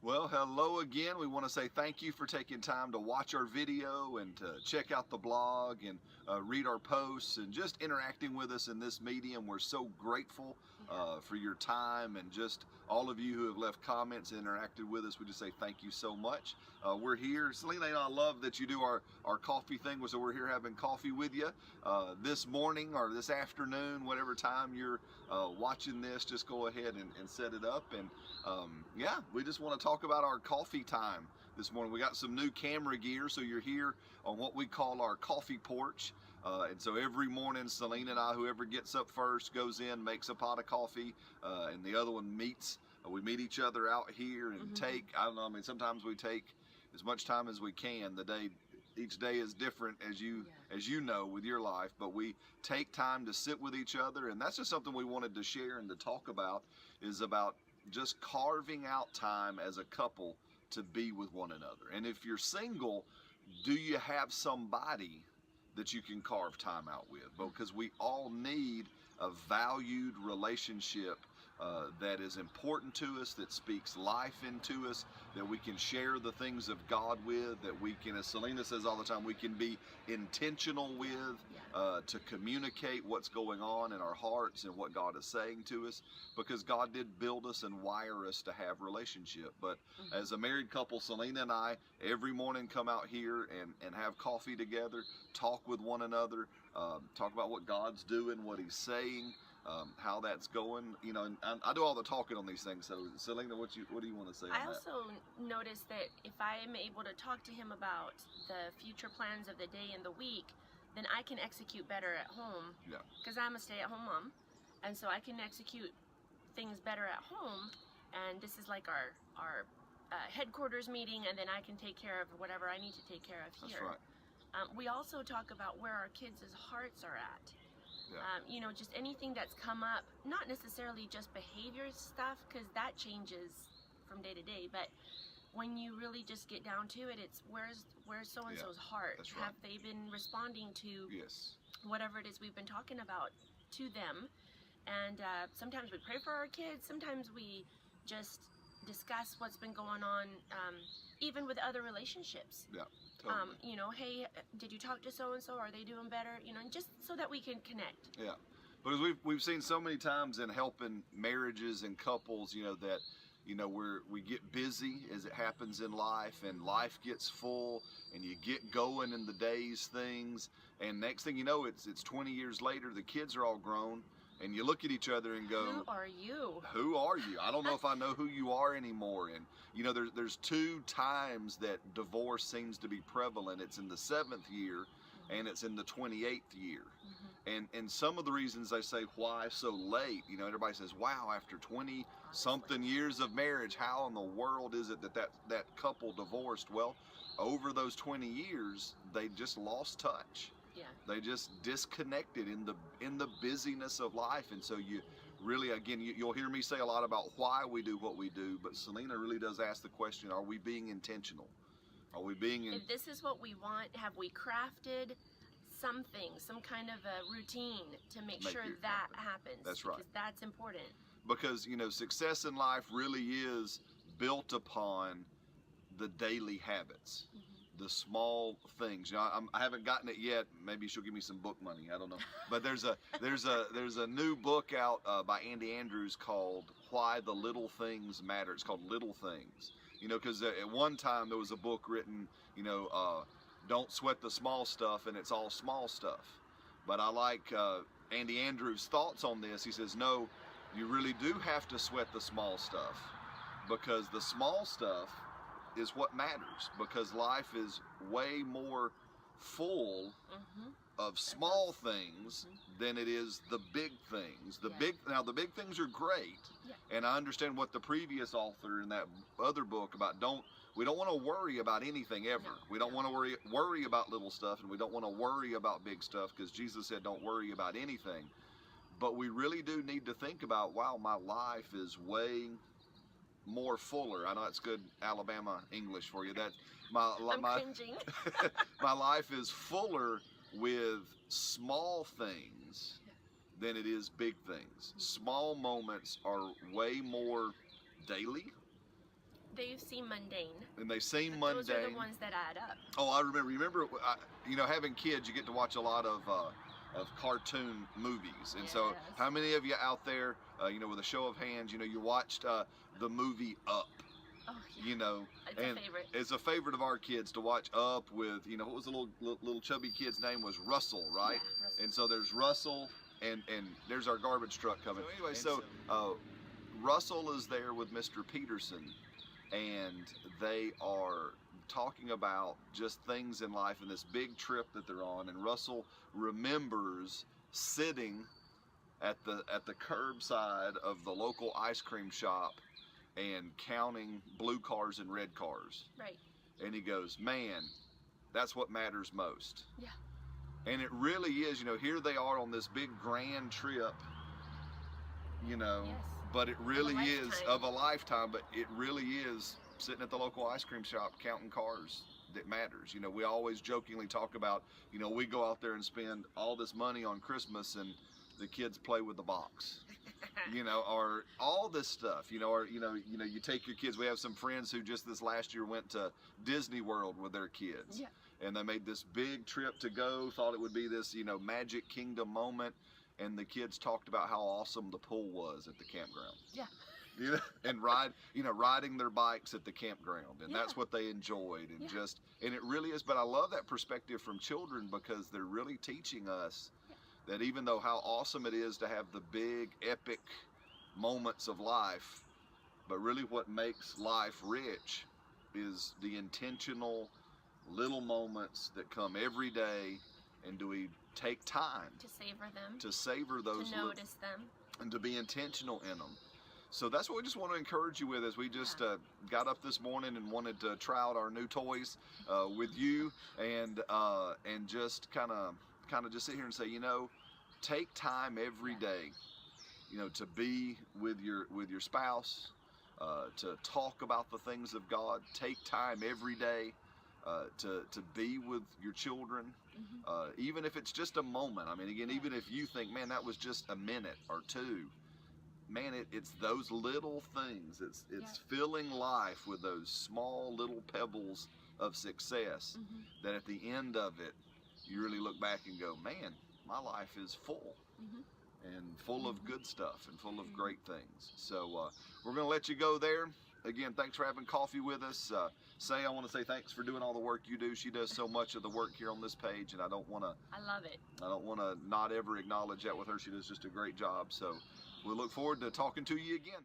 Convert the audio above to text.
Well, hello again. We want to say thank you for taking time to watch our video and to check out the blog and read our posts and just interacting with us in this medium. We're so grateful for your time and just all of you who have left comments and interacted with us. We just say thank you so much. We're here. Selena and I love that you do our coffee thing, so we're here having coffee with you this morning or this afternoon, whatever time you're watching this. Just go ahead and set it up. And yeah, we just want to talk about our coffee time this morning. We got some new camera gear, so you're here on what we call our coffee porch. And so every morning, Selena and I, whoever gets up first, goes in, makes a pot of coffee, and the other one meets. We meet each other out here and take, I don't know, I mean, sometimes we take as much time as we can. Each day is different, as you know, with your life, but we take time to sit with each other, and that's just something we wanted to share and to talk about, is about just carving out time as a couple to be with one another. And if you're single, do you have somebody that you can carve time out with? Because we all need a valued relationship that is important to us, that speaks life into us, that we can share the things of God with, that we can, as Selena says all the time, we can be intentional with, to communicate what's going on in our hearts and what God is saying to us, because God did build us and wire us to have relationship. But as a married couple, Selena and I every morning come out here and have coffee together, talk with one another, talk about what God's doing, what He's saying, how that's going, you know. And I do all the talking on these things. So Selena, what do you want to say on that? I also noticed that if I am able to talk to him about the future plans of the day and the week, then I can execute better at home. Yeah. Because I'm a stay-at-home mom, and so I can execute things better at home. And this is like our headquarters meeting, and then I can take care of whatever I need to take care of here. That's right. We also talk about where our kids' hearts are at. Yeah. You know, just anything that's come up, not necessarily just behavior stuff, because that changes from day to day, but when you really just get down to it, it's where's so-and-so's heart? That's right. Have they been responding to Yes. whatever it is we've been talking about to them? And sometimes we pray for our kids, sometimes we just discuss what's been going on, even with other relationships. Yeah. Totally. You know, hey, did you talk to so-and-so? Are they doing better? You know, just so that we can connect. Yeah, because we've seen so many times in helping marriages and couples, you know, that, you know, we get busy as it happens in life, and life gets full, and you get going in the day's things, and next thing you know, it's 20 years later, the kids are all grown, and you look at each other and go, Who are you? Who are you? I don't know if I know who you are anymore. And you know, there's two times that divorce seems to be prevalent. It's in the 7th year, and it's in the 28th year. And some of the reasons they say why so late, you know, everybody says, wow, after 20 something years of marriage, how in the world is it that couple divorced? Well, over those 20 years, they just lost touch. Yeah. They just disconnected in the busyness of life. And so you really, again, you'll hear me say a lot about why we do what we do, but Selena really does ask the question, are we being intentional? Are we being If this is what we want, have we crafted something, some kind of a routine to make sure that happens? That's right. Because that's important. Because, you know, success in life really is built upon the daily habits. The small things. You know, I haven't gotten it yet. Maybe she'll give me some book money. I don't know. But there's a new book out by Andy Andrews called Why the Little Things Matter. It's called Little Things. You know, because at one time there was a book written, you know, don't sweat the small stuff, and it's all small stuff. But I like Andy Andrews' thoughts on this. He says, no, you really do have to sweat the small stuff, because the small stuff is what matters, because life is way more full of small things than it is the big things. The big things are great, and I understand what the previous author in that other book about we don't want to worry about anything ever. We don't want to worry about little stuff, and we don't want to worry about big stuff, because Jesus said don't worry about anything. But we really do need to think about, wow, my life is way more fuller. I know it's good Alabama English for you. That I'm cringing. my life is fuller with small things than it is big things. Small moments are way more daily, They seem mundane. and they seem But mundane. those are the ones that add up. Oh, I remember. Having kids, you get to watch a lot of cartoon movies, and so Yes. how many of you out there, with a show of hands, you watched the movie Up? Oh, yeah. It's And a favorite. it's a favorite of our kids to watch Up with, what was the little chubby kid's name? Was Russell, right? Yeah, Russell. And so there's Russell, and there's our garbage truck coming. So anyway, Russell is there with Mr. Peterson, and they are talking about just things in life and this big trip that they're on. And Russell remembers sitting at the curbside of the local ice cream shop and counting blue cars and red cars. Right. And he goes, man, that's what matters most. Yeah. And it really is, here they are on this big grand trip, Yes. but it really is lifetime. of a lifetime, but it really is sitting at the local ice cream shop counting cars that matters. We always jokingly talk about, we go out there and spend all this money on Christmas and the kids play with the box. Or all this stuff, or you take your kids. We have some friends who just this last year went to Disney World with their kids. Yeah. And they made this big trip to go, thought it would be this, Magic Kingdom moment, and the kids talked about how awesome the pool was at the campground. Yeah. And riding their bikes at the campground, and Yeah. that's what they enjoyed, and Yeah. and it really is. But I love that perspective from children, because they're really teaching us that even though how awesome it is to have the big epic moments of life, but really what makes life rich is the intentional little moments that come every day, and do we take time To savor them. to savor those To notice them. and to be intentional in them. So that's what we just want to encourage you with, as we just got up this morning and wanted to try out our new toys with you, and just kind of just sit here and say, take time every day, to be with your spouse, to talk about the things of God. Take time every day to be with your children, even if it's just a moment. I mean, again, even if you think, man, that was just a minute or two, man, it's those little things. It's filling life with those small little pebbles of success that at the end of it, you really look back and go, man, my life is full. And full of good stuff and full of great things. So we're going to let you go there. Again, thanks for having coffee with us. I want to say thanks for doing all the work you do. She does so much of the work here on this page, and I don't want to not ever acknowledge that with her. She does just a great job. So we look forward to talking to you again.